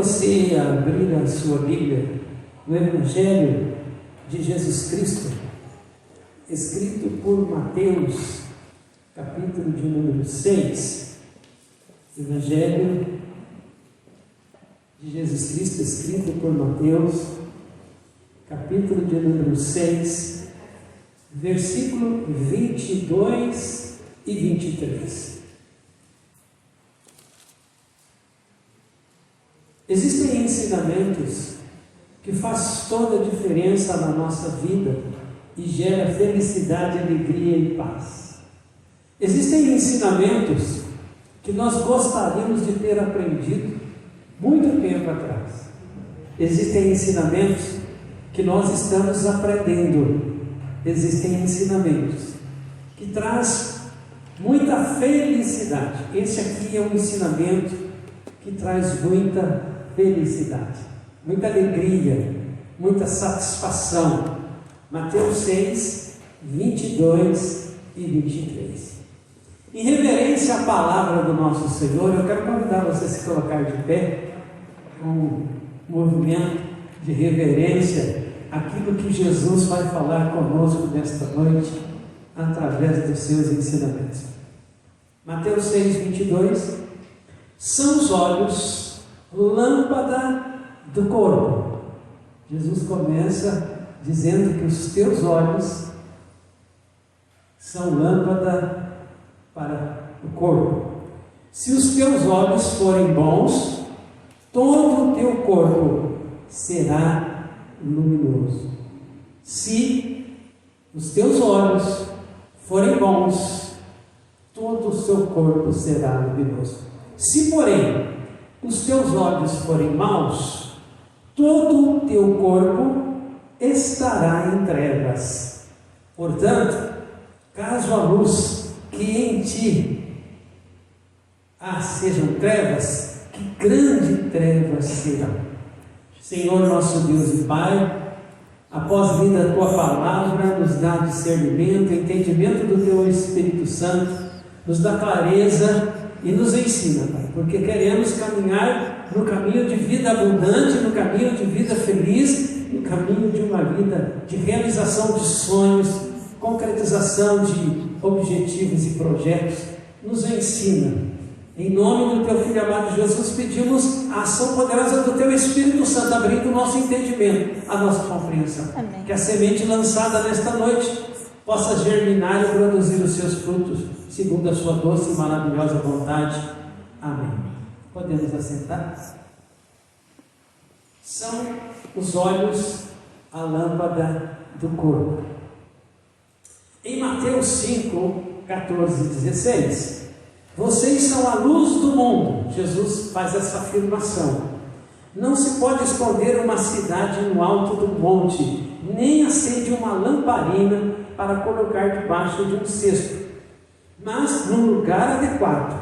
você abrir a sua Bíblia no Evangelho de Jesus Cristo, escrito por Mateus, capítulo de número 6. Evangelho de Jesus Cristo, escrito por Mateus, capítulo de número 6, versículo 22 e 23. Existem ensinamentos que fazem toda a diferença na nossa vida e gera felicidade, alegria e paz. Existem ensinamentos que nós gostaríamos de ter aprendido muito tempo atrás. Existem ensinamentos que nós estamos aprendendo. Existem ensinamentos que traz muita felicidade. Esse aqui é um ensinamento que traz muita felicidade, muita alegria, muita satisfação. Mateus 6, 22 e 23. Em reverência à palavra do nosso Senhor, eu quero convidar você a se colocar de pé, um movimento de reverência àquilo que Jesus vai falar conosco nesta noite, através dos seus ensinamentos. Mateus 6, 22. São os olhos lâmpada do corpo. Jesus começa dizendo que os teus olhos são lâmpada para o corpo. Se os teus olhos forem bons, todo o teu corpo será luminoso. Se os teus olhos forem bons, todo o seu corpo será luminoso. Se, porém, os teus olhos forem maus, todo o teu corpo estará em trevas. Portanto, caso a luz que em ti sejam trevas, que grandes trevas serão. Senhor nosso Deus e Pai, após vir da Tua Palavra, nos dá discernimento, entendimento do Teu Espírito Santo, nos dá clareza e nos ensina, Pai, porque queremos caminhar no caminho de vida abundante, no caminho de vida feliz, no caminho de uma vida de realização de sonhos, concretização de objetivos e projetos. Nos ensina. Em nome do Teu Filho amado Jesus, pedimos a ação poderosa do Teu Espírito Santo, abrindo o nosso entendimento, a nossa compreensão. Amém. Que a semente lançada nesta noite possa germinar e produzir os seus frutos, segundo a sua doce e maravilhosa vontade. Amém. Podemos assentar? São os olhos a lâmpada do corpo. Em Mateus 5, 14 e 16, vocês são a luz do mundo. Jesus faz essa afirmação. Não se pode esconder uma cidade no alto do monte, nem acende uma lamparina para colocar debaixo de um cesto, mas num lugar adequado,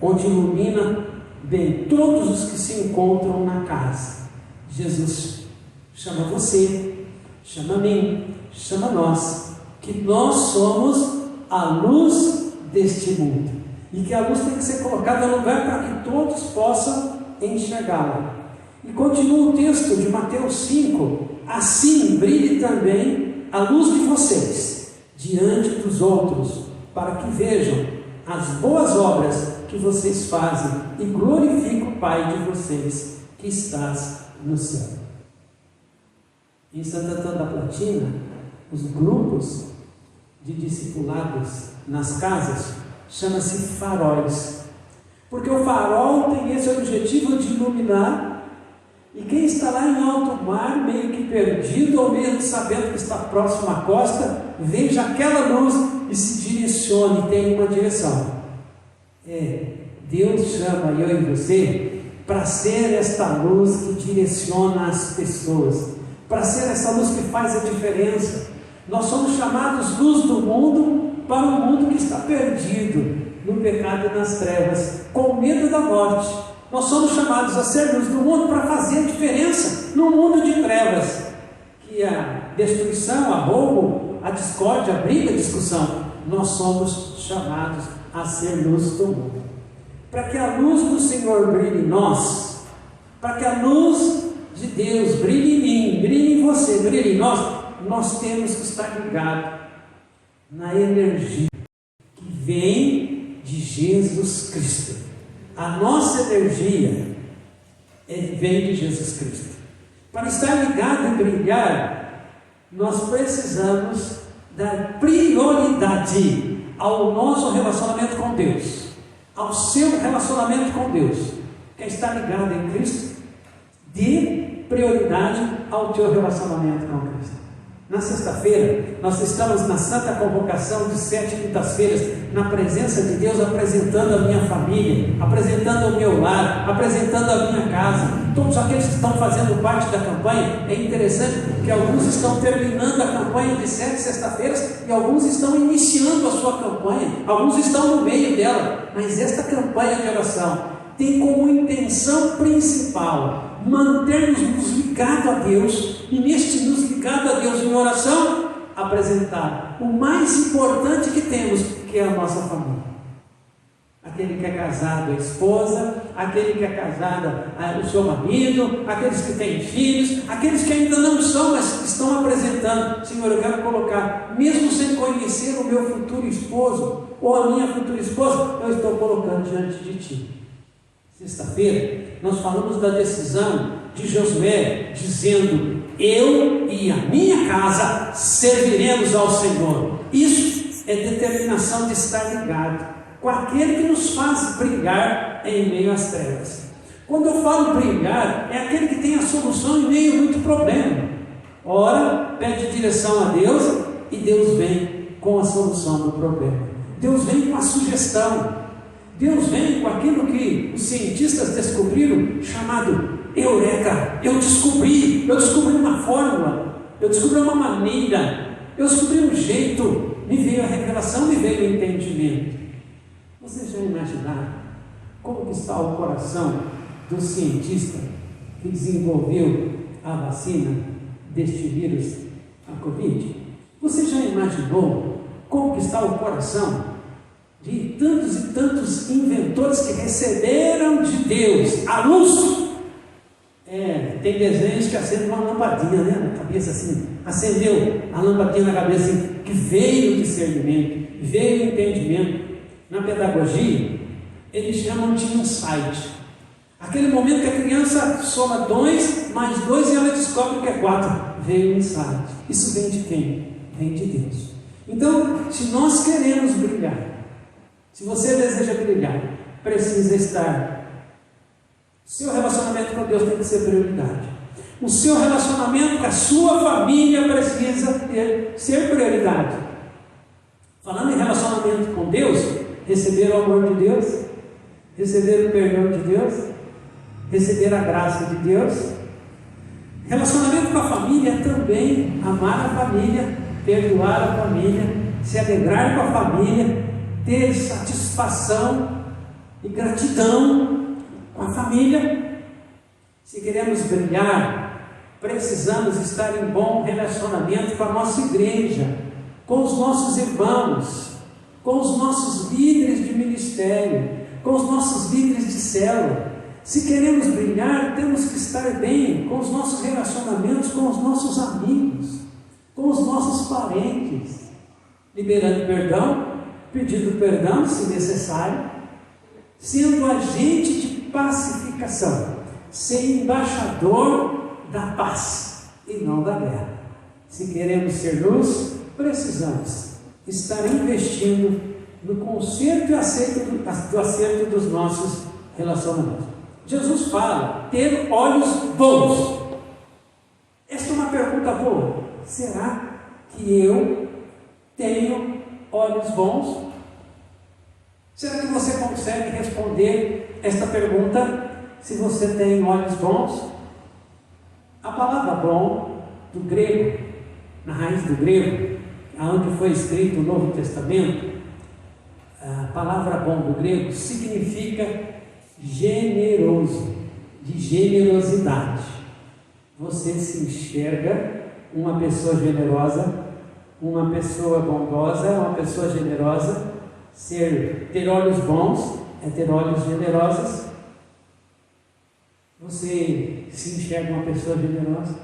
onde ilumina bem todos os que se encontram na casa. Jesus chama você, chama a mim, chama nós, que nós somos a luz deste mundo, e que a luz tem que ser colocada no lugar para que todos possam enxergá-la. E continua o texto de Mateus 5, assim brilhe também a luz de vocês diante dos outros, para que vejam as boas obras que vocês fazem e glorifiquem o Pai de vocês que estás no céu. Em Santo Antônio da Platina, os grupos de discipulados nas casas chama-se faróis, porque o farol tem esse objetivo de iluminar, e quem está lá em alto mar, meio que perdido, ou mesmo sabendo que está próximo à costa, veja aquela luz e se direcione, tem uma direção. Deus chama eu e você para ser esta luz que direciona as pessoas, para ser essa luz que faz a diferença. Nós somos chamados luz do mundo para um mundo que está perdido no pecado e nas trevas, com medo da morte. Nós somos chamados a ser luz do mundo para fazer a diferença no mundo de trevas, que a destruição, a roubo, a discórdia, a briga, a discussão. Nós somos chamados a ser luz do mundo. Para que a luz do Senhor brilhe em nós, para que a luz de Deus brilhe em mim, brilhe em você, brilhe em nós, nós temos que estar ligados na energia que vem de Jesus Cristo. A nossa energia vem de Jesus Cristo. Para estar ligado e brilhar, nós precisamos dar prioridade ao nosso relacionamento com Deus, ao seu relacionamento com Deus. Quer estar ligado em Cristo? Dê prioridade ao teu relacionamento com Cristo. Na sexta-feira, nós estamos na Santa Convocação de 7 quintas-feiras, na presença de Deus, apresentando a minha família, apresentando o meu lar, apresentando a minha casa, todos aqueles que estão fazendo parte da campanha. É interessante que alguns estão terminando a campanha de 7 sexta-feiras e alguns estão iniciando a sua campanha, alguns estão no meio dela, mas esta campanha de oração tem como intenção principal manter-nos ligados a Deus, e neste nos ligado a Deus em oração, apresentar o mais importante que temos, que é a nossa família. Aquele que é casado, a esposa; aquele que é casada, o seu marido; aqueles que têm filhos; aqueles que ainda não são, mas estão apresentando. Senhor, eu quero colocar, mesmo sem conhecer o meu futuro esposo, ou a minha futura esposa, eu estou colocando diante de Ti. Sexta-feira, nós falamos da decisão de Josué, dizendo: eu e a minha casa serviremos ao Senhor. Isso é determinação de estar ligado com aquele que nos faz brilhar em meio às trevas. Quando eu falo brilhar, é aquele que tem a solução em meio a muito problema. Ora, pede direção a Deus e Deus vem com a solução do problema. Deus vem com a sugestão. Deus vem com aquilo que os cientistas descobriram, chamado Eureka. Eu descobri uma fórmula, eu descobri uma maneira, eu descobri um jeito, me veio a revelação, me veio o entendimento. Vocês já imaginaram como que está o coração do cientista que desenvolveu a vacina deste vírus, a Covid? Você já imaginou como que está o coração de tantos e tantos inventores que receberam de Deus a luz? Tem desenhos que acendem uma lampadinha, né, na cabeça assim, acendeu a lampadinha na cabeça assim, que veio o discernimento, veio o entendimento. Na pedagogia, eles chamam de insight. Aquele momento que a criança soma 2 mais 2 e ela descobre que é 4. Veio o insight. Isso vem de quem? Vem de Deus. Então, se nós queremos brilhar, se você deseja brilhar, precisa estar. Seu relacionamento com Deus tem que ser prioridade. O seu relacionamento com a sua família precisa ser prioridade. Falando em relacionamento com Deus, receber o amor de Deus, receber o perdão de Deus, receber a graça de Deus. Relacionamento com a família é também amar a família, perdoar a família, se alegrar com a família, ter satisfação e gratidão com a família. Se queremos brilhar, precisamos estar em bom relacionamento com a nossa igreja, com os nossos irmãos, com os nossos líderes de ministério, com os nossos líderes de célula. Se queremos brilhar, temos que estar bem com os nossos relacionamentos com os nossos amigos, com os nossos parentes, liberando perdão, pedindo perdão se necessário, sendo agente de pacificação, ser embaixador da paz e não da guerra. Se queremos ser luz, precisamos estar investindo no conserto e acerto dos nossos relacionamentos. Jesus fala ter olhos bons. Esta é uma pergunta boa. Será que eu tenho olhos bons? Será que você consegue responder esta pergunta? Se você tem olhos bons? A palavra bom, do grego, na raiz do grego, onde foi escrito o Novo Testamento, a palavra bom do grego significa generoso, de generosidade. Você se enxerga uma pessoa generosa, uma pessoa bondosa, uma pessoa generosa. Ter olhos bons é ter olhos generosos. Você se enxerga uma pessoa generosa?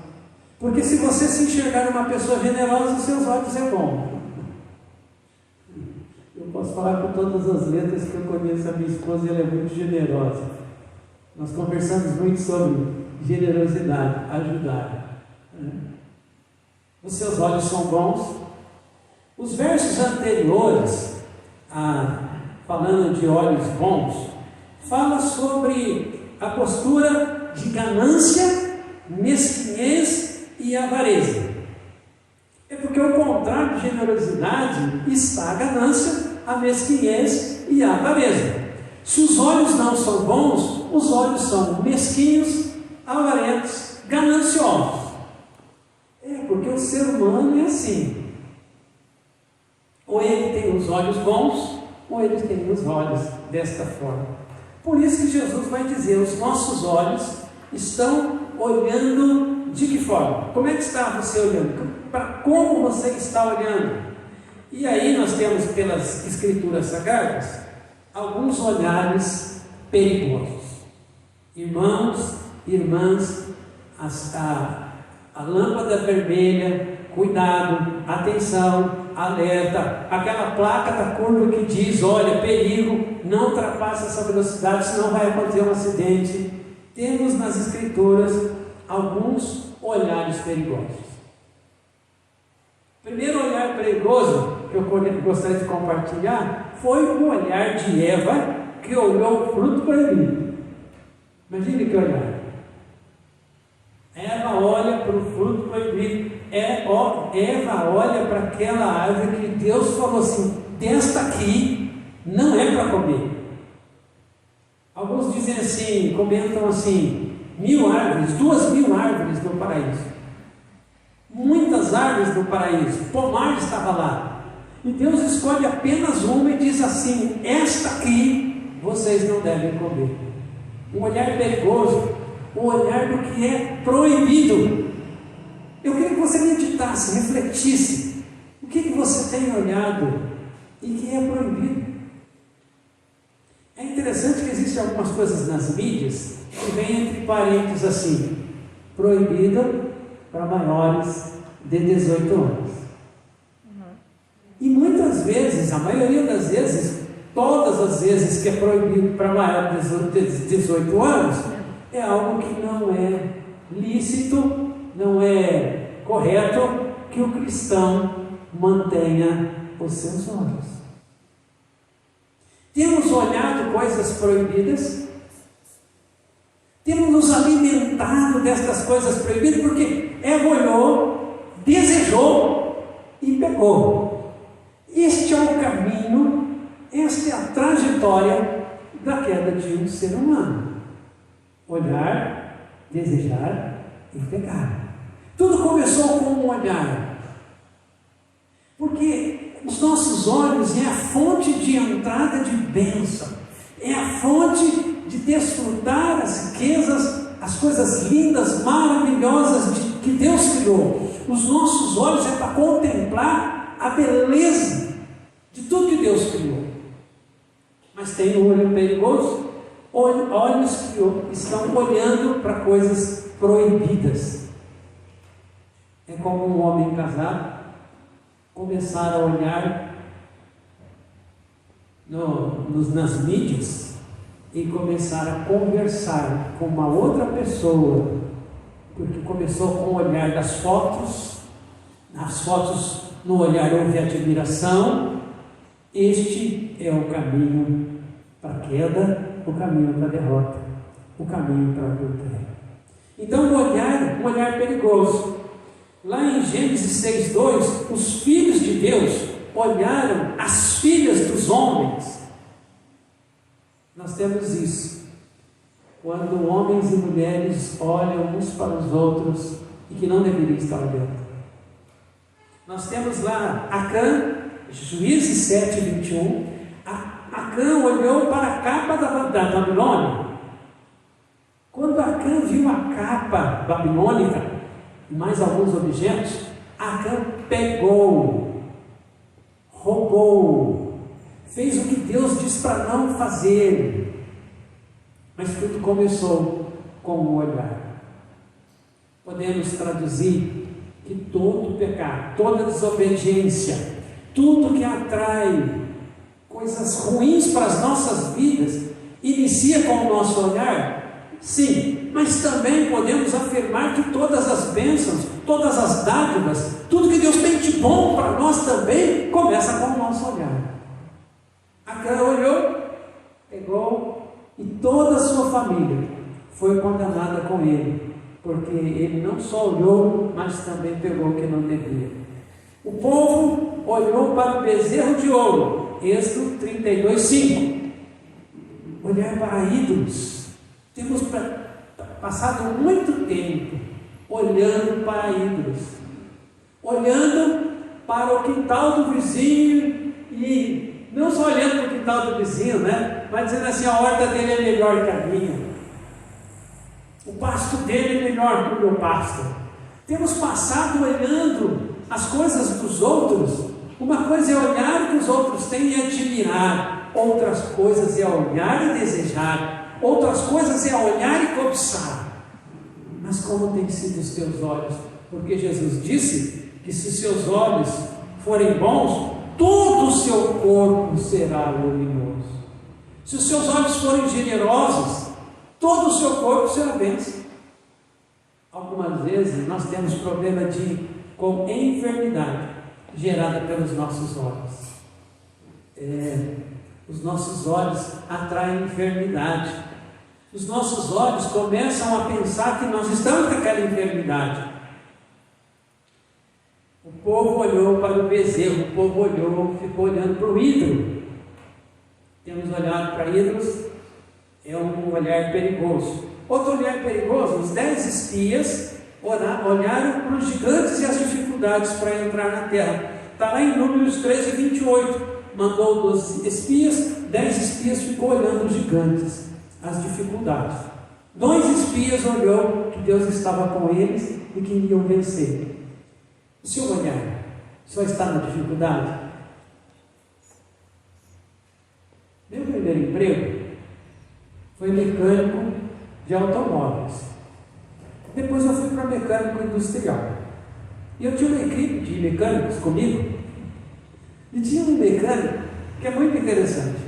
Porque se você se enxergar uma pessoa generosa, os seus olhos é bom. Eu posso falar com todas as letras que eu conheço a minha esposa e ela é muito generosa. Nós conversamos muito sobre generosidade, ajudar. Os seus olhos são bons. Os versos anteriores, falando de olhos bons, fala sobre a postura de ganância, mesquinhez e avareza. É porque o contrário de generosidade está a ganância, a mesquinhez e a avareza. Se os olhos não são bons, os olhos são mesquinhos, avarentos, gananciosos. Porque o ser humano é assim. Ou ele tem os olhos bons, ou ele tem os olhos desta forma. Por isso que Jesus vai dizer, os nossos olhos estão olhando de que forma? Como é que está você olhando? Para como você está olhando? E aí nós temos pelas Escrituras Sagradas, alguns olhares perigosos. Irmãos, irmãs, a lâmpada vermelha, cuidado, atenção, alerta, aquela placa da curva que diz, olha, perigo, não ultrapasse essa velocidade, senão vai acontecer um acidente. Temos nas Escrituras alguns olhares perigosos. O primeiro olhar perigoso que eu gostaria de compartilhar foi o olhar de Eva, que olhou o fruto proibido. Imagine que olhar. Eva olha para o fruto proibido. Eva olha para aquela árvore que Deus falou assim, desta aqui não é para comer. Alguns dizem assim, comentam assim, 1000 árvores, 2000 árvores no paraíso. Muitas árvores no paraíso, pomar estava lá. E Deus escolhe apenas uma e diz assim, esta aqui vocês não devem comer. Um olhar perigoso, um olhar do que é proibido. Eu queria que você meditasse, refletisse. O que você tem olhado e que é proibido? É interessante que existem algumas coisas nas mídias que vêm entre parênteses assim, proibido para maiores de 18 anos. E muitas vezes, a maioria das vezes, todas as vezes que é proibido para maiores de 18 anos, é algo que não é lícito, não é correto que o cristão mantenha os seus olhos. Temos olhado coisas proibidas, temos nos alimentado destas coisas proibidas, porque Eva olhou, desejou e pegou. Este é o caminho, esta é a trajetória da queda de um ser humano. Olhar, desejar e pegar. Tudo começou com um olhar. Porque os nossos olhos é a fonte de entrada de bênção, é a fonte de desfrutar as riquezas, as coisas lindas, maravilhosas que Deus criou. Os nossos olhos é para contemplar a beleza de tudo que Deus criou. Mas tem um olho perigoso, olhos que estão olhando para coisas proibidas. É como um homem casado começar a olhar nas mídias e começar a conversar com uma outra pessoa, porque começou com o olhar das fotos, nas fotos no olhar houve admiração. Este é o caminho para a queda, o caminho para a derrota, o caminho para a adultério. Então um olhar perigoso. Lá em Gênesis 6:2, os filhos de Deus olharam as filhas dos homens. Nós temos isso. Quando homens e mulheres olham uns para os outros e que não deveriam estar olhando. Nós temos lá Acã, Juízes 7:21. Acã olhou para a capa da Babilônia. Quando Acã viu a capa babilônica e mais alguns objetos, Acã pegou, roubou, fez o que Deus diz para não fazer. Mas tudo começou com o olhar. Podemos traduzir que todo pecado, toda desobediência, tudo que atrai coisas ruins para as nossas vidas, inicia com o nosso olhar? Sim, mas também podemos afirmar que todas as bênçãos, todas as dádivas, tudo que Deus tem de bom para nós também, começa com o nosso olhar. Acã olhou, pegou, e toda a sua família foi condenada com ele, porque ele não só olhou, mas também pegou o que não devia. O povo olhou para o bezerro de ouro, Êxodo 32:5. Olhar para ídolos. Temos passado muito tempo olhando para ídolos, olhando para o quintal do vizinho, e não só olhando para o quintal do vizinho, mas dizendo assim: a horta dele é melhor que a minha, o pasto dele é melhor que o meu pasto. Temos passado olhando as coisas dos outros. Uma coisa é olhar o que os outros têm e admirar, outras coisas é olhar e desejar, outras coisas é olhar e cobiçar. Mas como têm sido os teus olhos? Porque Jesus disse que se seus olhos forem bons, todo o seu corpo será luminoso. Se os seus olhos forem generosos, todo o seu corpo será bênção. Algumas vezes nós temos problema com enfermidade gerada pelos nossos olhos. Os nossos olhos atraem enfermidade. Os nossos olhos começam a pensar que nós estamos com aquela enfermidade. O povo olhou para o bezerro, o povo olhou, ficou olhando para o ídolo. Temos olhado para ídolos, é um olhar perigoso. Outro olhar perigoso: os 10 espias olharam para os gigantes e as dificuldades para entrar na terra. Está lá em Números 13:28. Mandou 12 espias, 10 espias ficou olhando os gigantes, as dificuldades. 2 espias olhou que Deus estava com eles e que iriam vencer. O seu olhar só está na dificuldade? Meu primeiro emprego foi mecânico de automóveis. Depois eu fui para mecânico industrial. E eu tinha uma equipe de mecânicos comigo. E tinha um mecânico que é muito interessante.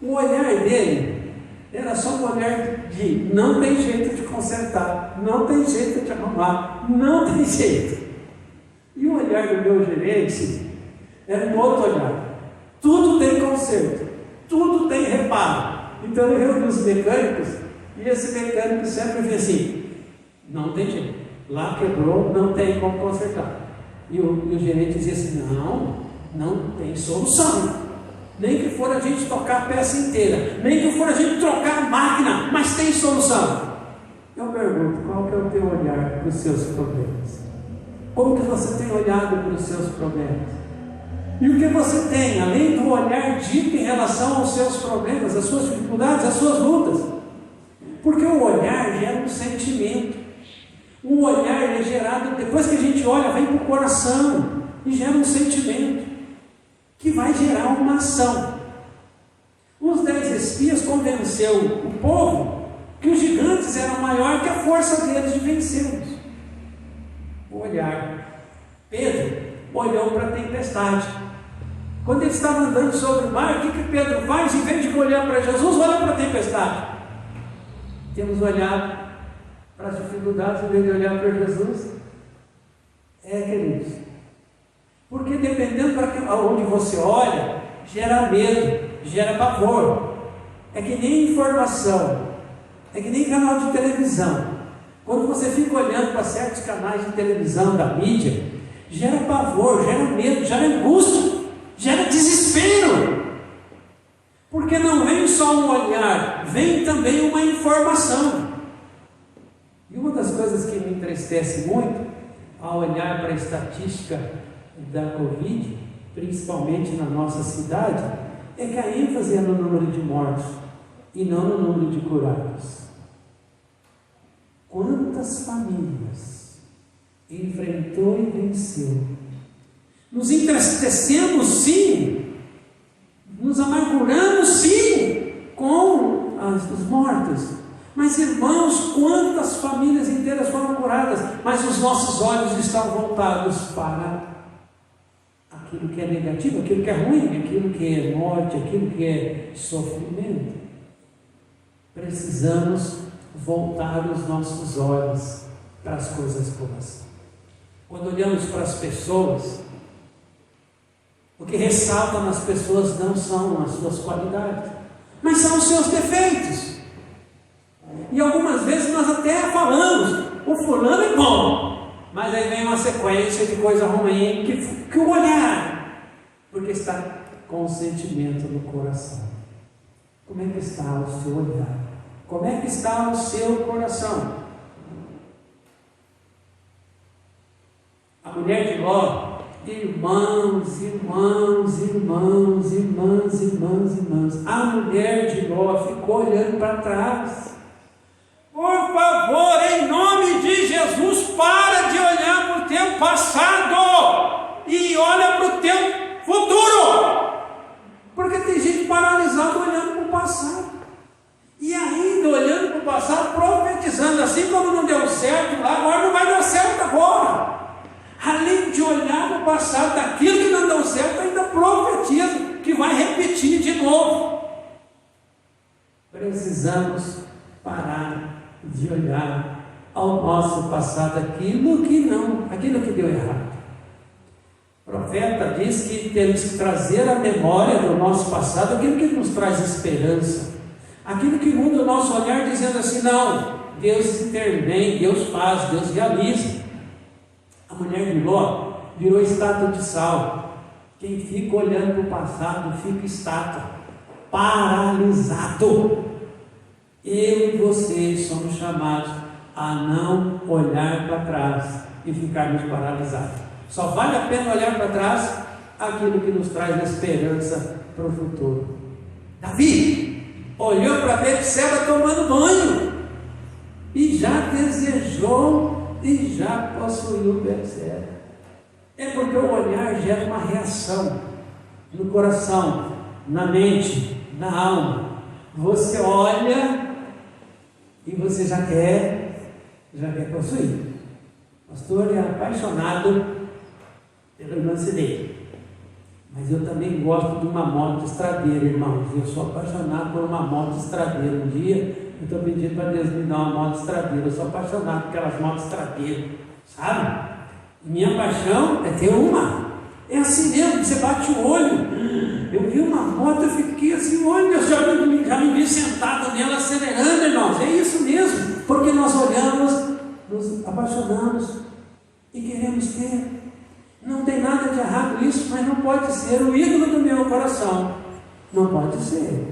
O olhar dele era só um olhar de não tem jeito de consertar, não tem jeito de arrumar, não tem jeito. E o olhar do meu gerente era um outro olhar. Tudo tem conserto, tudo tem reparo. Então eu reuni os mecânicos e esse mecânico sempre dizia assim: não tem jeito, lá quebrou, não tem como consertar. E o gerente dizia assim: não tem solução. Nem que for a gente trocar a peça inteira, nem que for a gente trocar a máquina, mas tem solução. Eu pergunto: qual que é o teu olhar para os seus problemas? Como que você tem olhado para os seus problemas? E o que você tem, além do olhar dito em relação aos seus problemas, às suas dificuldades, às suas lutas? Porque o olhar gera um sentimento. O olhar é gerado, depois que a gente olha, vem para o coração e gera um sentimento que vai gerar uma ação. Os 10 espias convenceu o povo que os gigantes eram maior que a força deles de vencê-los. O olhar. Pedro olhou para a tempestade. Quando ele estava andando sobre o mar, o que Pedro faz? Em vez de olhar para Jesus, olha para a tempestade. Temos olhado para as dificuldades em vez de olhar para Jesus? Queridos, porque dependendo para onde você olha, gera medo, gera pavor. É que nem informação, é que nem canal de televisão. Quando você fica olhando para certos canais de televisão da mídia, gera pavor, gera medo, gera angústia, gera desespero. Porque não vem só um olhar, vem também uma informação. E uma das coisas que me entristece muito ao olhar para a estatística da Covid, principalmente na nossa cidade, é que a ênfase é no número de mortos e não no número de curados. Quantas famílias enfrentou e venceu? Nos entristecemos sim, nos amarguramos sim com os mortos, Mas irmãos, quantas famílias inteiras foram curadas, mas os nossos olhos estão voltados para aquilo que é negativo, aquilo que é ruim, aquilo que é morte, aquilo que é sofrimento. Precisamos voltar os nossos olhos para as coisas boas. Quando olhamos para as pessoas, o que ressalta nas pessoas não são as suas qualidades, mas são os seus defeitos. E algumas vezes nós até falamos, o fulano é bom, mas aí vem uma sequência de coisa ruim que o olhar, porque está com o sentimento no coração. Como é que está o seu olhar? Como é que está o seu coração? A mulher de Ló, irmãos, a mulher de Ló ficou olhando para trás. Por favor, em nome de Jesus, para de olhar para o teu passado e olha para o teu futuro. Porque tem gente paralisada olhando para o passado. E ainda olhando para o passado, profetizando, assim como não deu certo lá, agora não vai dar certo agora. Além de olhar para o passado, daquilo que não deu certo, ainda profetiza que vai repetir de novo. Precisamos parar de olhar ao nosso passado aquilo que deu errado. O profeta diz que temos que trazer à memória do nosso passado aquilo que nos traz esperança, aquilo que muda o nosso olhar, dizendo assim: não, Deus intervém, Deus faz, Deus realiza. A mulher de Ló virou estátua de sal. Quem fica olhando para o passado fica estátua, paralisado. Eu e você somos chamados a não olhar para trás e ficarmos paralisados. Só vale a pena olhar para trás aquilo que nos traz esperança para o futuro. Davi olhou para Betseba tomando banho e já desejou e já possuiu Betseba. É porque o olhar gera uma reação no coração, na mente, na alma. Você olha e você já quer possuir. O pastor é apaixonado pela irmã dele, mas eu também gosto de uma moto estradeira, irmãos. Eu sou apaixonado por uma moto estradeira. Um dia eu estou pedindo para Deus me dar uma moto estradeira. Eu sou apaixonado por aquelas motos estradeiras, sabe? Minha paixão é ter uma. É assim mesmo, você bate o olho. Eu vi uma moto, eu fiquei assim, olha, eu já me vi sentado nela acelerando, irmãos. É isso mesmo, porque nós olhamos, nos apaixonamos e queremos ter. Não tem nada de errado isso, mas não pode ser o ídolo do meu coração. Não pode ser.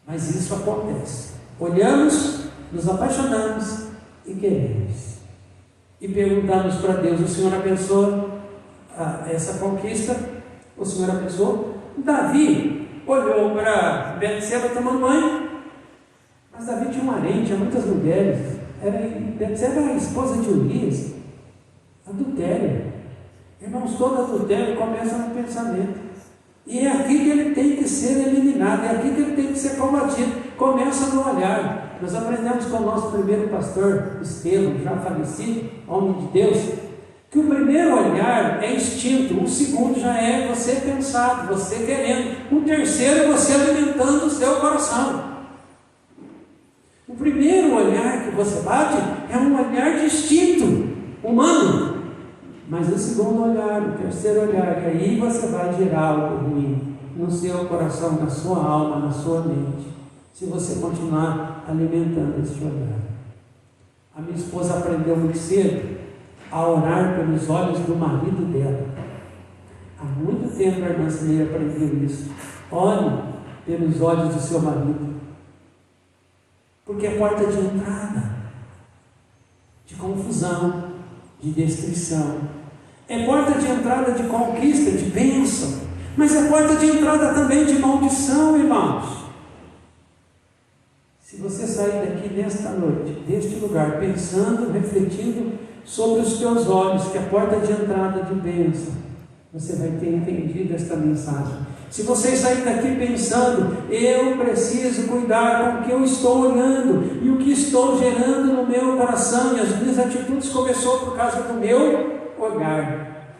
Mas isso acontece. Olhamos, nos apaixonamos e queremos. E perguntamos para Deus: o Senhor abençoa essa conquista? O Senhor abençoou? Davi olhou para Betseba tomando banho, mas Davi tinha um harém, tinha muitas mulheres. Betseba era a esposa de Urias. Adultério. Irmãos, todo adultério começa no pensamento. E é aqui que ele tem que ser eliminado, é aqui que ele tem que ser combatido. Começa no olhar. Nós aprendemos com o nosso primeiro pastor, Estevão, já falecido, homem de Deus, que o primeiro olhar é instinto, o segundo já é você pensado, você querendo, o terceiro é você alimentando o seu coração. O primeiro olhar que você bate é um olhar de instinto humano, mas o segundo olhar, o terceiro olhar, e aí você vai gerar algo ruim no seu coração, na sua alma, na sua mente, se você continuar alimentando esse olhar. A minha esposa aprendeu muito cedo a orar pelos olhos do marido dela. Há muito tempo a irmã Cineira aprendeu isso. Ore pelos olhos do seu marido, porque é porta de entrada de confusão, de destruição. É porta de entrada de conquista, de bênção, mas é porta de entrada também de maldição, irmãos. Se você sair daqui nesta noite, deste lugar, pensando, refletindo sobre os teus olhos, que é a porta de entrada de bênção, você vai ter entendido esta mensagem. Se você sair daqui pensando, eu preciso cuidar com o que eu estou olhando e o que estou gerando no meu coração, e as minhas atitudes começou por causa do meu olhar.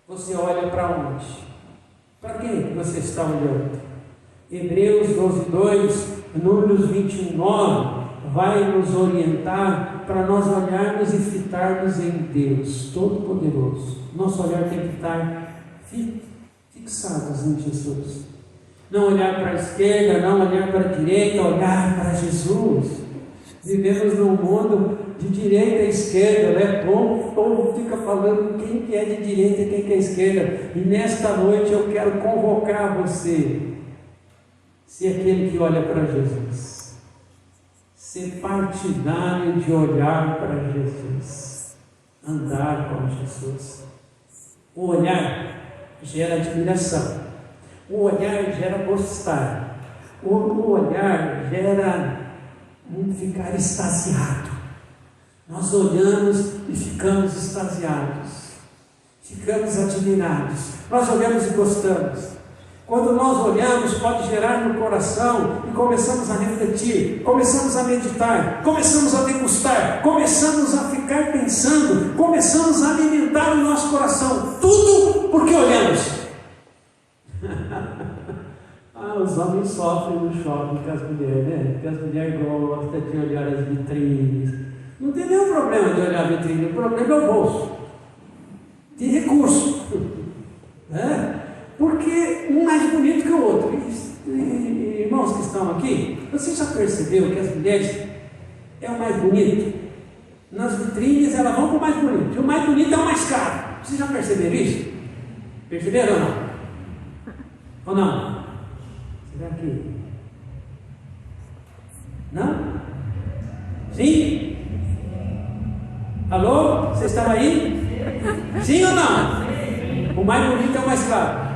Você olha para onde? Para quem você está olhando? Hebreus 12:2, Números 21:9 vai nos orientar para nós olharmos e fitarmos em Deus Todo-Poderoso. Nosso olhar tem que estar fixados em Jesus. Não olhar para a esquerda, não olhar para a direita, olhar para Jesus. Vivemos num mundo de direita e esquerda, né? O povo fica falando quem que é de direita e quem que é esquerda. E nesta noite eu quero convocar você, ser aquele que olha para Jesus, ser partidário de olhar para Jesus, andar com Jesus. O olhar gera admiração, o olhar gera gostar, o olhar gera ficar extasiado. Nós olhamos e ficamos extasiados, ficamos admirados, nós olhamos e gostamos. Quando nós olhamos, pode gerar no coração e começamos a refletir, começamos a meditar, começamos a degustar, começamos a ficar pensando, começamos a alimentar o nosso coração, tudo porque olhamos. Os homens sofrem no shopping com as mulheres, né? Porque as mulheres gostam de olhar as vitrines. Não tem nenhum problema de olhar a vitrine, o problema é o bolso. Tem recurso. Né? Porque um mais bonito que o outro. E, irmãos que estão aqui, você já percebeu que as mulheres é o mais bonito? Nas vitrines elas vão para o mais bonito. E o mais bonito é o mais caro. Vocês já perceberam isso? Perceberam ou não? Ou não? Será que? Não? Sim? Alô? Vocês estão aí? Sim ou não? O mais bonito é o mais caro.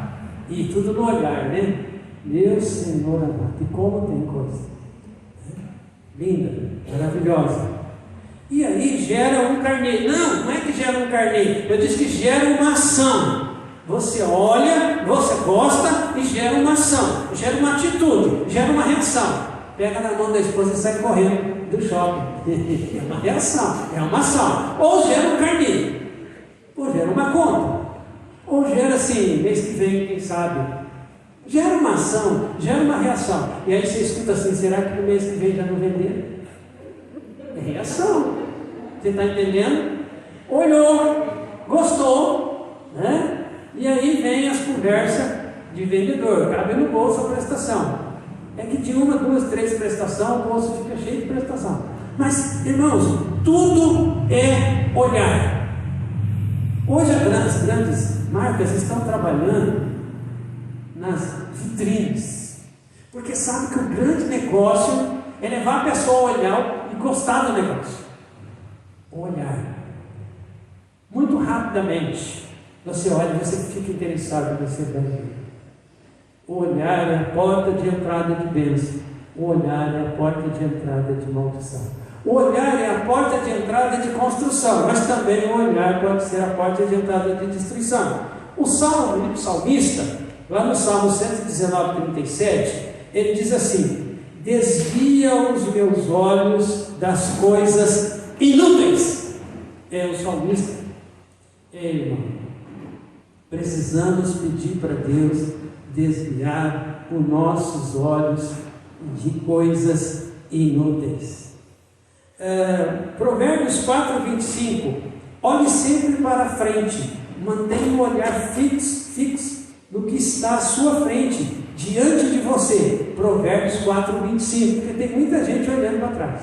E tudo no olhar, né? Meu Senhor amado, e como tem coisa linda, maravilhosa. E aí gera um carneiro. Não é que gera um carneiro. Eu disse que gera uma ação. Você olha, você gosta e gera uma ação, gera uma atitude, gera uma reação. Pega na mão da esposa e sai correndo do shopping. É uma reação, é uma ação. Ou gera um carneiro, ou gera uma conta, ou gera assim, mês que vem, quem sabe. Gera uma ação, gera uma reação. E aí você escuta assim, será que no mês que vem já não venderam? É reação. Você está entendendo? Olhou, gostou, né? E aí vem as conversas de vendedor, cabe no bolso a prestação. É que de 1, 2, 3 prestações, o bolso fica cheio de prestação. Mas, irmãos, tudo é olhar. Hoje as grandes marcas estão trabalhando nas vitrines, porque sabe que o grande negócio é levar a pessoa a olhar e gostar do negócio. Olhar. Muito rapidamente. Você olha e você fica interessado em você ver. O olhar é a porta de entrada de bênção. O olhar é a porta de entrada de maldição. O olhar é a porta de entrada de construção, mas também o olhar pode ser a porta de entrada de destruição. O salmista, lá no Salmo 119:37, ele diz assim: desvia os meus olhos das coisas inúteis. É o salmista. Irmão, precisamos pedir para Deus desviar os nossos olhos de coisas inúteis. Provérbios 4:25, olhe sempre para a frente, mantenha o olhar fixo no que está à sua frente, diante de você. Provérbios 4:25, porque tem muita gente olhando para trás.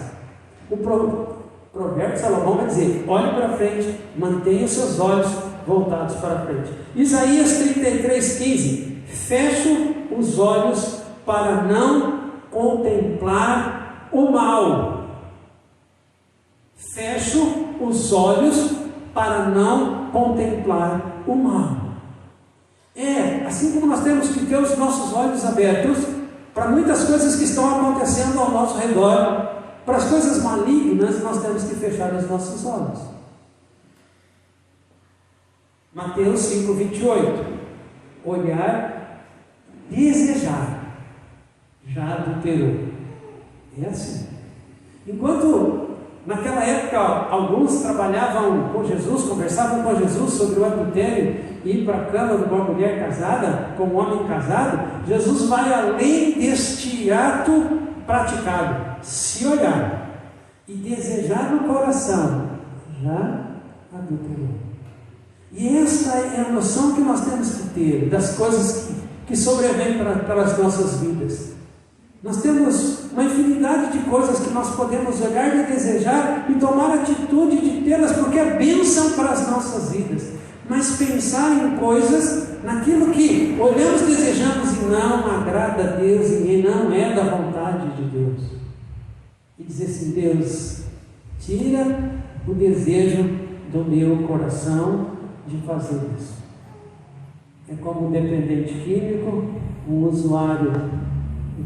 O Provérbio Salomão vai dizer, olhe para frente, mantenha os seus olhos voltados para frente. Isaías 33:15, fecho os olhos para não contemplar o mal. Fecho os olhos para não contemplar o mal. Assim como nós temos que ter os nossos olhos abertos para muitas coisas que estão acontecendo ao nosso redor, para as coisas malignas, nós temos que fechar os nossos olhos. Mateus 5:28, olhar desejar, já adulterou. É assim. Enquanto naquela época alguns trabalhavam com Jesus, conversavam com Jesus sobre o adultério e ir para a cama de uma mulher casada, com um homem casado, Jesus vai além deste ato praticado, se olhar e desejar no coração, já adulterou. E esta é a noção que nós temos que ter das coisas que sobrevêm para as nossas vidas. Nós temos uma infinidade de coisas que nós podemos olhar e desejar e tomar atitude de tê-las, porque é bênção para as nossas vidas. Mas pensar em coisas, naquilo que olhamos, desejamos e não agrada a Deus e não é da vontade de Deus. E dizer assim: Deus, tira o desejo do meu coração de fazer isso. É como um dependente químico, um usuário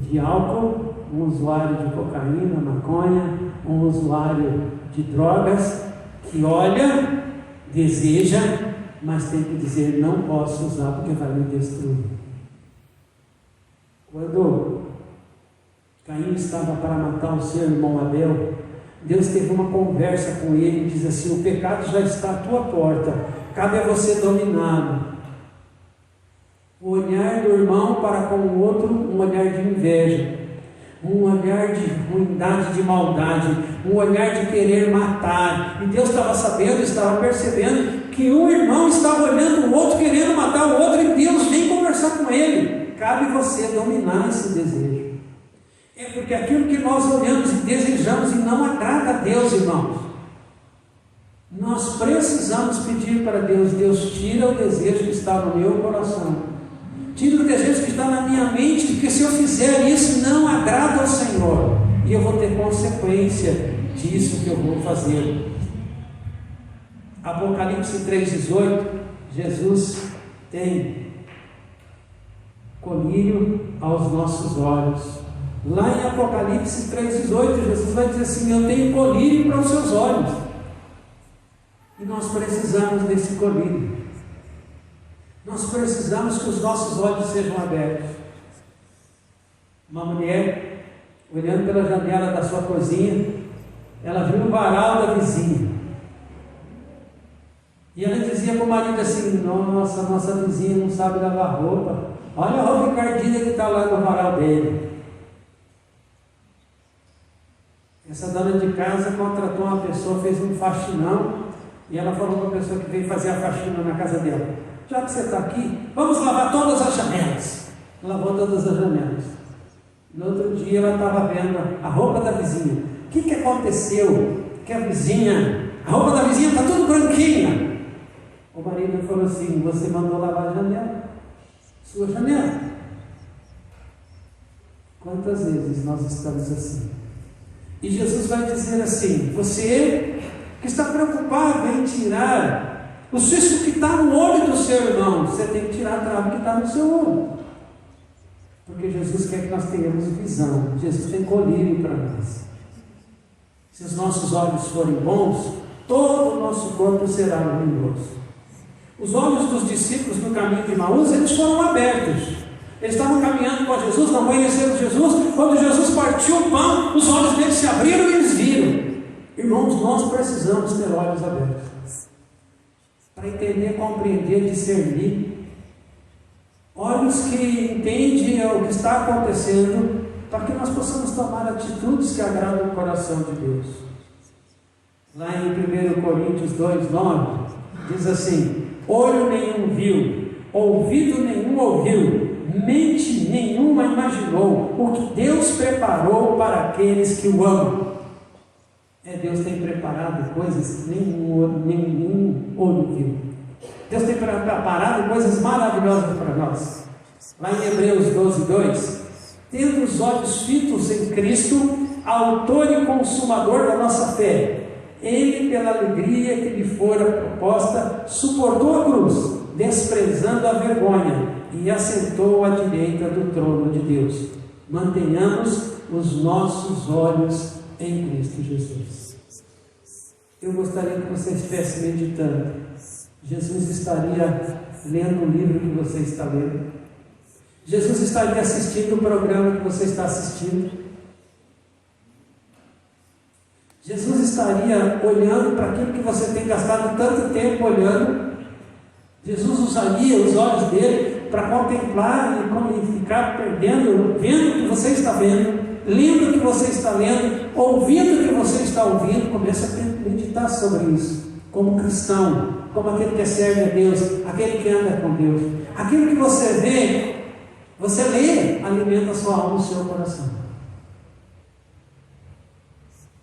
de álcool, um usuário de cocaína, maconha, um usuário de drogas, que olha, deseja, mas tem que dizer: não posso usar porque vai me destruir. Quando Caim estava para matar o seu irmão Abel, Deus teve uma conversa com ele e diz assim: o pecado já está à tua porta, cabe a você dominá-lo. O olhar do irmão para com o outro, um olhar de inveja, um olhar de ruindade, de maldade, um olhar de querer matar. E Deus estava sabendo, estava percebendo que um irmão estava olhando o outro, querendo matar o outro, e Deus vem conversar com ele. Cabe você dominar esse desejo. É porque aquilo que nós olhamos e desejamos e não agrada a Deus, irmãos, nós precisamos pedir para Deus: Deus, tira o desejo que está no meu coração. Tira o desejo que está na minha mente, porque se eu fizer isso, não agrada ao Senhor, e eu vou ter consequência disso que eu vou fazer. Apocalipse 3,18, Jesus tem colírio aos nossos olhos. Lá em Apocalipse 3,18, Jesus vai dizer assim: eu tenho colírio para os seus olhos. E nós precisamos desse colírio. Nós precisamos que os nossos olhos sejam abertos. Uma mulher, olhando pela janela da sua cozinha, ela viu o varal da vizinha. E ela dizia para o marido assim: nossa, nossa vizinha não sabe lavar roupa. Olha a roupa encardida que está lá no varal dele. Essa dona de casa contratou uma pessoa, fez um faxinão, e ela falou para a pessoa que veio fazer a faxina na casa dela: já que você está aqui, vamos lavar todas as janelas. Lavou todas as janelas. No outro dia ela estava vendo a roupa da vizinha. O que aconteceu? Que a roupa da vizinha está tudo branquinha. O marido falou assim: você mandou lavar a janela, sua janela. Quantas vezes nós estamos assim? E Jesus vai dizer assim: você que está preocupado em tirar o cisco que está no olho do seu irmão, você tem que tirar a trave que está no seu olho. Porque Jesus quer que nós tenhamos visão. Jesus tem colírio para nós. Se os nossos olhos forem bons, todo o nosso corpo será luminoso. Os olhos dos discípulos no caminho de Emaús, eles foram abertos. Eles estavam caminhando com Jesus, não conheceram Jesus. Quando Jesus partiu o pão, os olhos deles se abriram e eles viram. Irmãos, nós precisamos ter olhos abertos para entender, compreender, discernir. Olhos que entendem o que está acontecendo, para que nós possamos tomar atitudes que agradam o coração de Deus. Lá em 1 Coríntios 2,9, diz assim: olho nenhum viu, ouvido nenhum ouviu, mente nenhuma imaginou o que Deus preparou para aqueles que o amam. Deus tem preparado coisas que nenhum olho viu. Deus tem preparado coisas maravilhosas para nós. Lá em Hebreus 12,2, tendo os olhos fitos em Cristo, autor e consumador da nossa fé, Ele, pela alegria que lhe fora proposta, suportou a cruz, desprezando a vergonha, e assentou à direita do trono de Deus. Mantenhamos os nossos olhos em Cristo Jesus. Eu gostaria que você estivesse meditando. Jesus estaria lendo o livro que você está lendo. Jesus estaria assistindo o programa que você está assistindo. Jesus estaria olhando para aquilo que você tem gastado tanto tempo olhando. Jesus usaria os olhos dele para contemplar e ficar perdendo, vendo o que você está vendo, lendo o que você está lendo, ouvindo o que você está ouvindo. Começa a meditar sobre isso, como cristão, como aquele que serve a Deus, aquele que anda com Deus. Aquilo que você vê, você lê, alimenta a sua alma, o seu coração.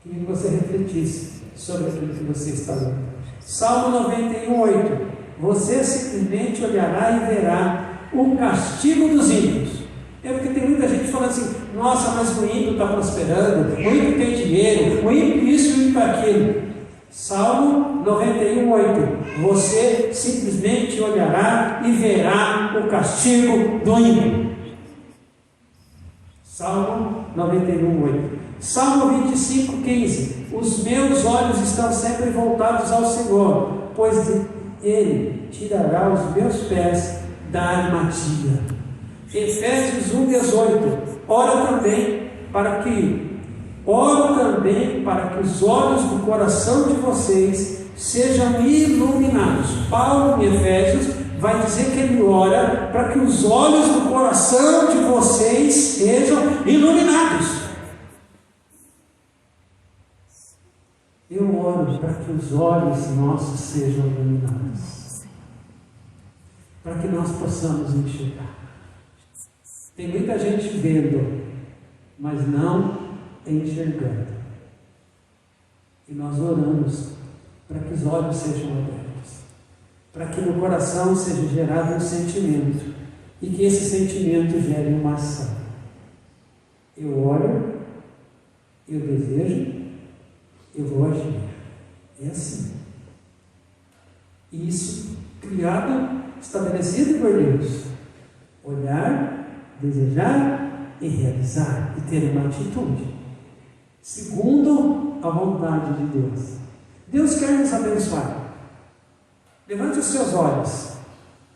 Queria que você refletisse sobre aquilo que você está lendo. Salmo 91:8. Você simplesmente olhará e verá o castigo dos ímpios. É porque tem muita gente falando assim: nossa, mas o ímpio está prosperando, o ímpio tem dinheiro, o ímpio isso, o ímpio aquilo. Salmo 91:8. Você simplesmente olhará e verá o castigo do ímpio. Salmo 91:8. Salmo 25:15. Os meus olhos estão sempre voltados ao Senhor, pois Ele tirará os meus pés da armadilha. Efésios 1:18. Oro também para que os olhos do coração de vocês sejam iluminados. Paulo, em Efésios, vai dizer que ele ora para que os olhos do coração de vocês sejam iluminados. Eu oro para que os olhos nossos sejam iluminados, para que nós possamos enxergar. Tem muita gente vendo, mas não enxergando. E nós oramos para que os olhos sejam abertos, para que no coração seja gerado um sentimento, e que esse sentimento gere uma ação. Eu oro, eu desejo, eu vou agir. É assim. Isso, criado, estabelecido por Deus. Olhar, desejar e realizar, e ter uma atitude segundo a vontade de Deus. Deus quer nos abençoar. Levante os seus olhos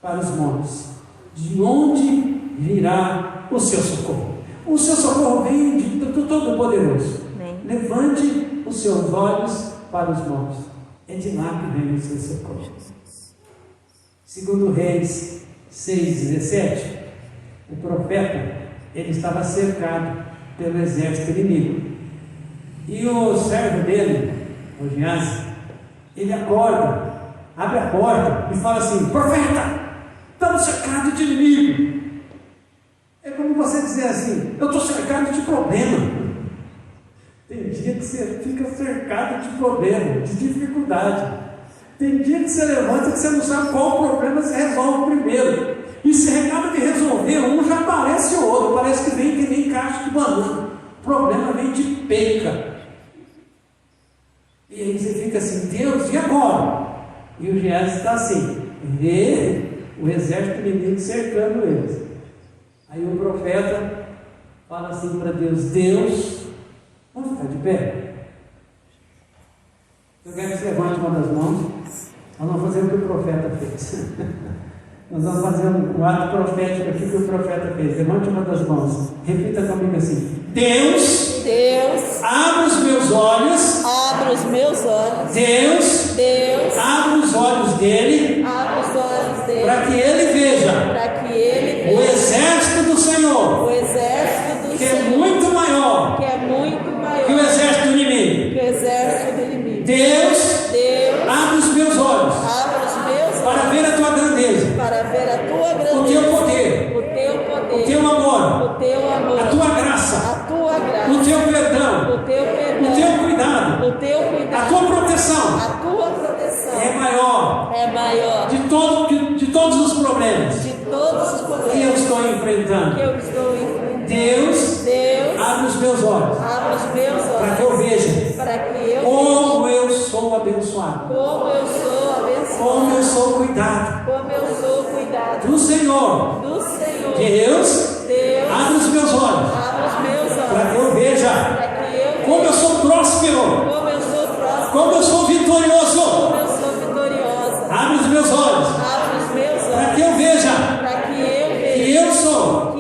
para os montes. De onde virá o seu socorro? O seu socorro vem do Todo-Poderoso. Levante os seus olhos para os montes. É de lá que vem o seu socorro. Segundo Reis 6:17, o profeta, ele estava cercado pelo exército inimigo. E o servo dele, o Geazi, ele acorda, abre a porta e fala assim: profeta, estamos cercados de inimigo. É como você dizer assim: eu estou cercado de problema. Tem dia que você fica cercado de problema, de dificuldade. Tem dia que você levanta e você não sabe qual problema você resolve primeiro. E se acaba de resolver um, já aparece o outro. Parece que vem que nem caixa de banana. O problema vem de penca. E aí você fica assim: Deus, e agora? E o Geazi está assim, vê o exército inimigo cercando eles. Aí o profeta fala assim para Deus: Deus, vamos ficar de pé? Eu quero que você levante uma das mãos. Nós vamos fazer o que o profeta fez. Nós vamos fazer um ato profético aqui que o profeta fez. Levante uma das mãos. Repita comigo assim: Deus, abre os meus olhos. Deus, abre os olhos dele. Para que ele veja o exército do Senhor, que é muito maior que o exército inimigo. Deus, abre os meus olhos para ver a tua grandeza, o teu poder, o teu amor, a tua graça, o teu perdão, o teu cuidado, a tua proteção é maior de todos os problemas que eu estou enfrentando. Deus, abre os meus olhos para que eu veja como eu sou abençoado, como eu sou cuidado do Senhor. Deus, abre os meus olhos para que eu veja como eu sou próspero, como eu sou vitorioso. Abre os meus olhos para que eu veja que eu sou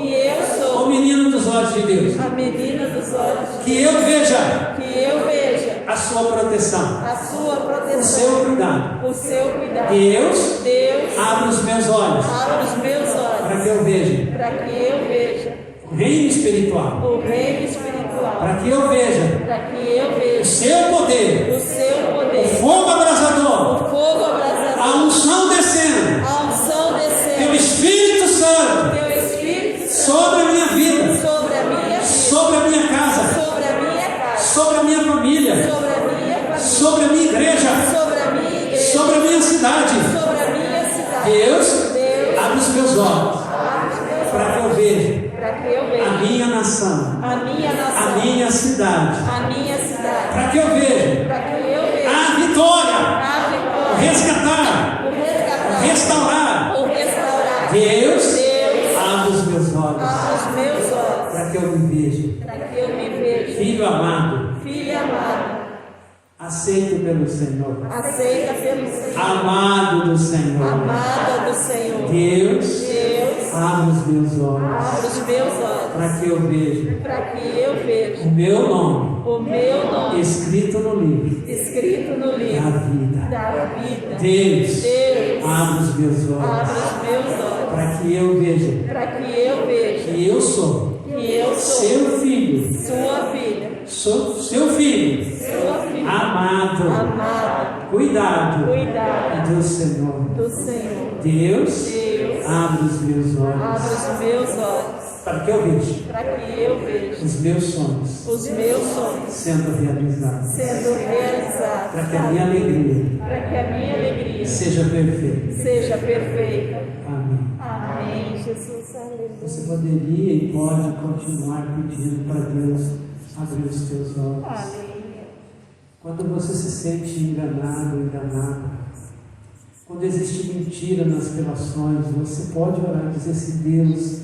a sua o proteção, seu cuidado. o seu cuidado. Deus, Deus, abre os meus olhos abre os meus para olhos que eu veja para que eu veja o reino espiritual, o reino espiritual, para que eu veja para que eu o veja seu poder, o seu o poder, fogo abrasador, o fogo abrasador, a unção descendo, a unção teu descendo, Espírito Santo teu Espírito Santo sobre a minha vida, sobre a minha vida, sobre a minha casa, sobre a minha casa, sobre a minha família, sobre a minha família, sobre a minha igreja, sobre a minha igreja, sobre a minha cidade. sobre a minha cidade. Deus, Deus, abre os meus olhos abre os meus para que eu olhos veja para que eu a veja minha nação, a minha nação, a minha cidade, a minha cidade, para que eu veja para que eu veja a vitória, a o vitória, resgatar, o o resgatar, restaurar. o restaurar. Deus, Deus, abre os meus olhos abre os meus olhos para que eu me veja. para que eu me veja, Filho amado, filho amado, aceito pelo Senhor, aceita pelo Senhor, amado do Senhor. amada do Senhor. Deus, Deus, abre os meus olhos abre os meus olhos para que eu veja para que eu veja o meu nome o meu nome escrito no livro escrito no da livro vida. da vida. Deus, Deus, abre os meus olhos abre os meus olhos para que eu veja para que eu veja que eu sou que eu sou seu filho, sua filha, sou seu filho, sua filha, amado, amada, cuidado cuidado do Senhor. do Senhor. Deus, Deus, abre os meus abre olhos os meus olhos para que eu veja para que eu veja os meus sonhos os meus sonhos sendo realizados, sendo realizados, para que a minha alegria para que a minha alegria seja perfeita. seja perfeita. Amém. Amém, Jesus, aleluia. Você poderia e pode continuar pedindo para Deus abrir os teus olhos. Aleluia. Quando você se sente enganado, enganada, quando existe mentira nas relações, você pode orar e dizer assim: Deus,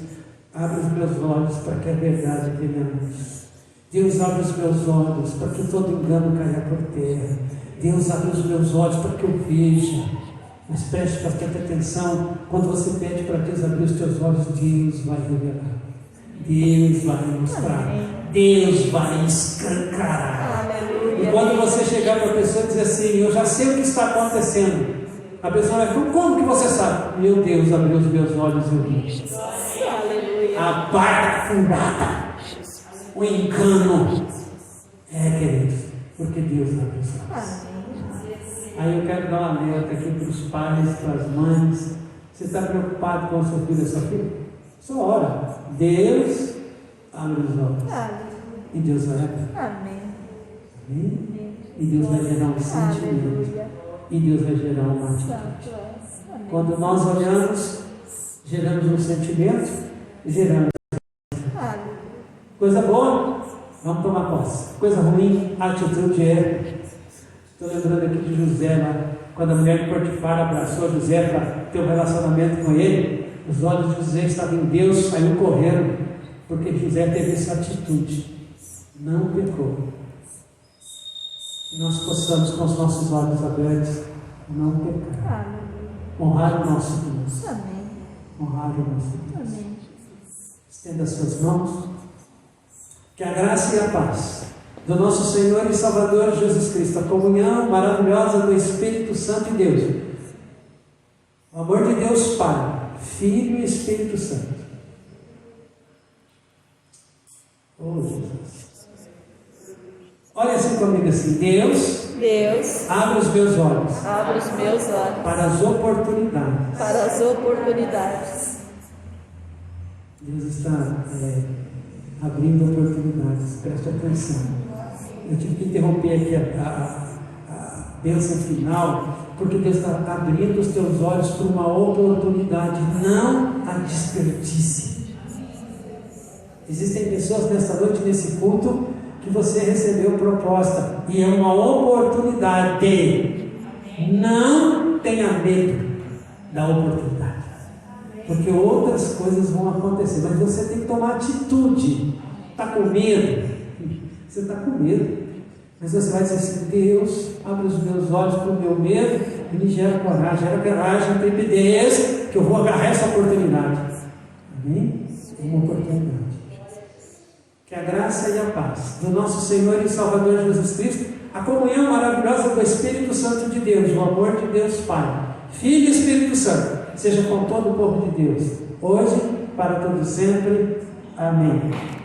abre os meus olhos para que a verdade venha à luz. Deus, abre os meus olhos para que todo engano caia por terra. Deus, abre os meus olhos para que eu veja. Mas preste bastante atenção, quando você pede para Deus abrir os teus olhos, Deus vai revelar, Deus vai mostrar, Deus vai escancarar. Aleluia. E quando você chegar para a pessoa e dizer assim: eu já sei o que está acontecendo, a pessoa vai falar: como que você sabe? Meu Deus abriu os meus olhos e eu vi. Aleluia. A barca furada, o engano, queridos, porque Deus abre os olhos. Aí eu quero dar um alerta aqui para os pais, para as mães. Você está preocupado com o seu filho e sua filha? Só ora. Deus abre os olhos. E Deus vai abrir. Amém. Amém? E Deus vai gerar um sentimento. Aleluia. E Deus vai gerar uma atitude. Santo és. Amém. Quando nós olhamos, geramos um sentimento, geramos Aleluia. coisa boa, vamos tomar posse. Coisa ruim, atitude é. Estou lembrando aqui de José, lá, quando a mulher de Potifar abraçou José para ter um relacionamento com ele, os olhos de José estavam em Deus, saiu correndo, porque José teve essa atitude, não pecou. Que nós possamos, com os nossos olhos abertos, não pecar, Aleluia. honrar o nosso Deus, Amém. honrar o nosso Deus. Amém. Estenda as suas mãos, que a graça e a paz do nosso Senhor e Salvador Jesus Cristo, a comunhão maravilhosa do Espírito Santo de Deus, o amor de Deus Pai, Filho e Espírito Santo. Oh Jesus! Olha assim comigo assim: Deus, Deus, abre os meus olhos abre os meus olhos para as oportunidades. para as oportunidades. Deus está abrindo oportunidades, preste atenção. Eu tive que interromper aqui a bênção final, porque Deus está abrindo os teus olhos para uma oportunidade, não a desperdice. Existem pessoas nesta noite, nesse culto, que você recebeu proposta, e é uma oportunidade. Não tenha medo da oportunidade, porque outras coisas vão acontecer, mas você tem que tomar atitude. Está com medo? Você está com medo, mas você vai dizer assim: Deus, abre os meus olhos para o meu medo e me gera coragem, intrepidez, que eu vou agarrar essa oportunidade. Amém? Uma oportunidade. Que a graça e a paz do nosso Senhor e Salvador Jesus Cristo a comunhão maravilhosa do Espírito Santo de Deus, o amor de Deus Pai, Filho e Espírito Santo, seja com todo o povo de Deus, hoje, para todo sempre. Amém.